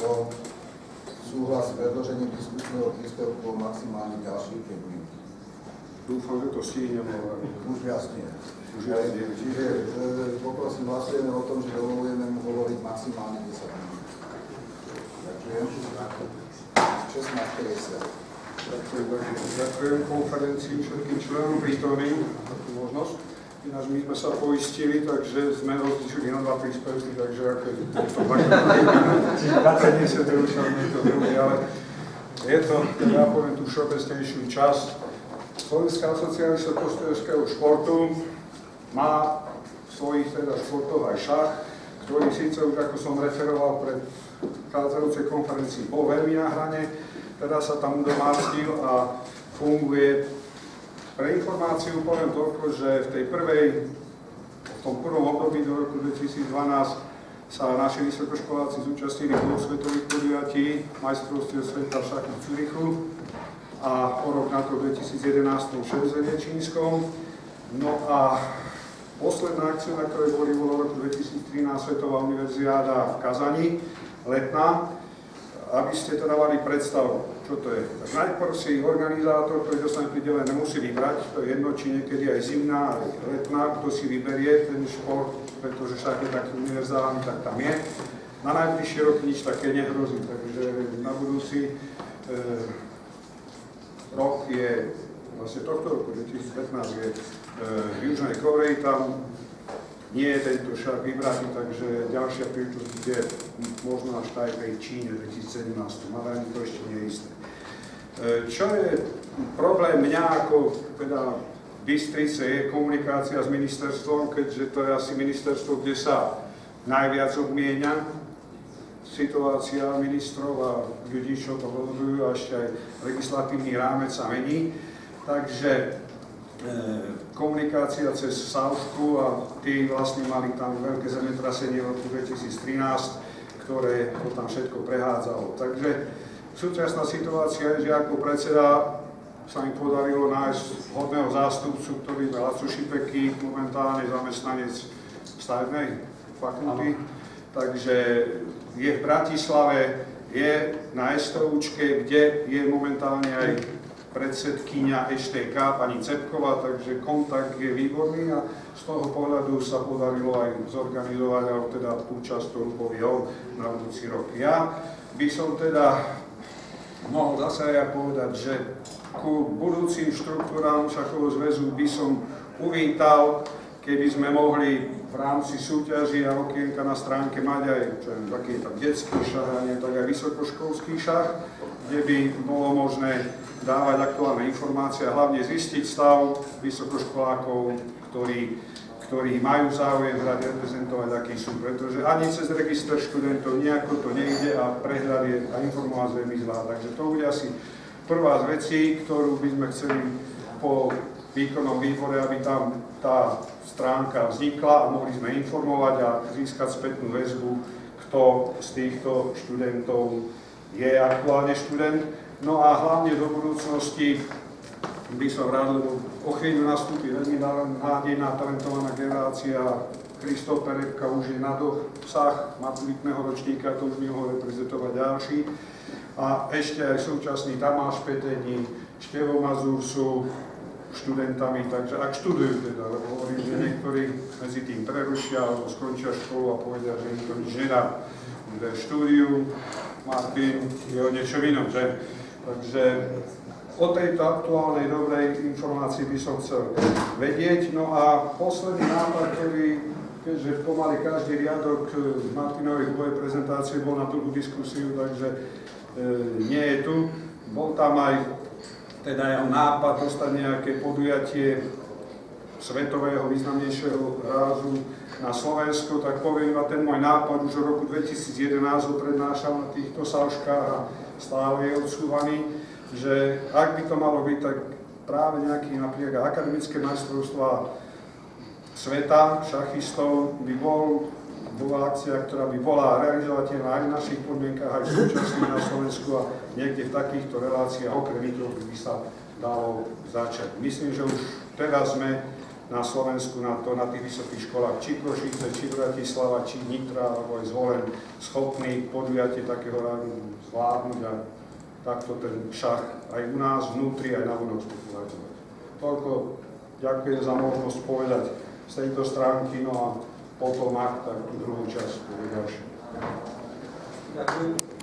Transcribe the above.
o súhlas s predložením diskusného príspevku o maximálne ďalších 5 minút. Dúfam, že to stihnem. Už jasne. Čiže poprosím, hlasujeme o tom, že dovolujeme mu hovoriť maximálne 10 minút. Ďakujem. 16:50. Ďakujem konferencii všetkým členom prítomným za tú možnosť. Ináč my sme sa poistili, takže sme rozlišili na 2 príspevky, takže ako je to také nesedručné to druhé, ale je to, ja poviem tú všeobecnejšiu časť. Slovenská asociácia vysokoškolského športu má v svojich teda športov aj šach, ktorý síce už, ako som referoval pred vchádzajúcej konferencii, bol veľmi na hrane, teda sa tam udomácnil a funguje. Pre informáciu poviem toľko, že v tom prvom období do roku 2012 sa naši vysokoškoláci zúčastnili 2 svetových podujatí, majstrovstiev sveta v šachu v Zürichu a o rok na to 2011 v Shenzhene čínskom. No a posledná akcia, na ktorej bolo v roku 2013 Svetová univerziáda v Kazani, letná. Aby ste teda mali predstavu, čo to je. Tak najprv si organizátor, ktorý dostane pridelené, nemusí vybrať, to je jedno, či niekedy aj zimná, aj letná, kto si vyberie ten šport, pretože však je taký univerzálny, tak tam je. Na najbližšie roky nič také nehrozí, takže na budúci rok je, vlastne tohto roku, 2015 je v Južnej Koreji, tam nie je tento šach vybratý, takže ďalšia príležitosť bude možno až Tajpej Číne 2017, ale ani to ešte nie je isté. Čo je problém mňa ako teda Bystrice je komunikácia s ministerstvom, keďže to je asi ministerstvo, kde sa najviac obmienia situácia ministrov a ľudí, čo to rozhodujú, a ešte aj legislatívny rámec sa mení. Takže komunikácia cez Saušku a tí vlastne mali tam veľké zemetrasenie v roku 2013, ktoré to tam všetko prehádzalo. Takže súčasná situácia je, že ako predseda sa mi podarilo nájsť vhodného zástupcu, ktorý je Laco Šipeky, momentálne zamestnanec stavebnej fakulty. Takže je v Bratislave, je na STUčke, kde je momentálne aj predsedkyňa STK, pani Cepková, takže kontakt je výborný a z toho pohľadu sa podarilo aj zorganizovať, alebo teda účasť, ktorú povie on na budúci rok. Ja by som teda mohol zase aj povedať, že ku budúcim štruktúram šachového zväzu by som uvítal, keby sme mohli v rámci súťaží a okienka na stránke mať aj taký detský šach, a nie tak aj vysokoškolský šach, kde by bolo možné dávať aktuálne informácie a hlavne zistiť stav vysokoškolákov, ktorí majú záujem hrať, reprezentovať, akí sú, pretože ani cez register študentov nejako to nejde a prehľad je a informovať veľmi zlá. Takže to bude asi prvá z vecí, ktorú by sme chceli po výkonnom výbore, aby tam tá stránka vznikla a mohli sme informovať a získať spätnú väzbu, kto z týchto študentov je aktuálne študent. No a hlavne do budúcnosti by som rád, lebo o chvíľu nastúpi veľmi nádejná, talentovaná generácia. Kristof Perevka už je na dosah maturitného ročníka, to už by mohol reprezentovať ďalší. A ešte aj súčasný Tamáš Petení, Števo Mazur sú študentami, takže ak študujú teda, lebo hovorím, že niektorí medzi tým prerušia alebo skončia školu a povedia, že im to nič nedá. Štúdiu, Martin je o niečo inom, že? Takže o tejto aktuálnej dobrej informácii by som chcel vedieť. No a posledný nápad, ktorý, keďže pomaly každý riadok Martinovej hudbovej prezentácie bol na tú diskusiu, takže nie je tu. Bol tam aj teda jeho nápad dostať nejaké podujatie svetového významnejšieho rázu na Slovensko, tak poviem iba ten môj nápad, už v roku 2011 ho prednášal na týchto sauškách a stále je odsúvaný, že ak by to malo byť, tak práve nejaký napríklad akademické majstrovstvá sveta šachistov by bola akcia, ktorá by bola realizovateľná aj v našich podmienkach, aj súčasne na Slovensku a niekde v takýchto reláciách okrem toho by sa dalo začať. Myslím, že už teraz sme na Slovensku na tých vysokých školách, či Košice, či Bratislava, či Nitra, alebo aj Zvolen, schopní podujatie takého rádu zvládnuť a takto ten šach aj u nás vnútri, aj navonok popularizovať. Toľko ďakujem za možnosť povedať z tejto stránky, no a potom ak, tak tú druhú časť bude ďalšie. Ďakujem.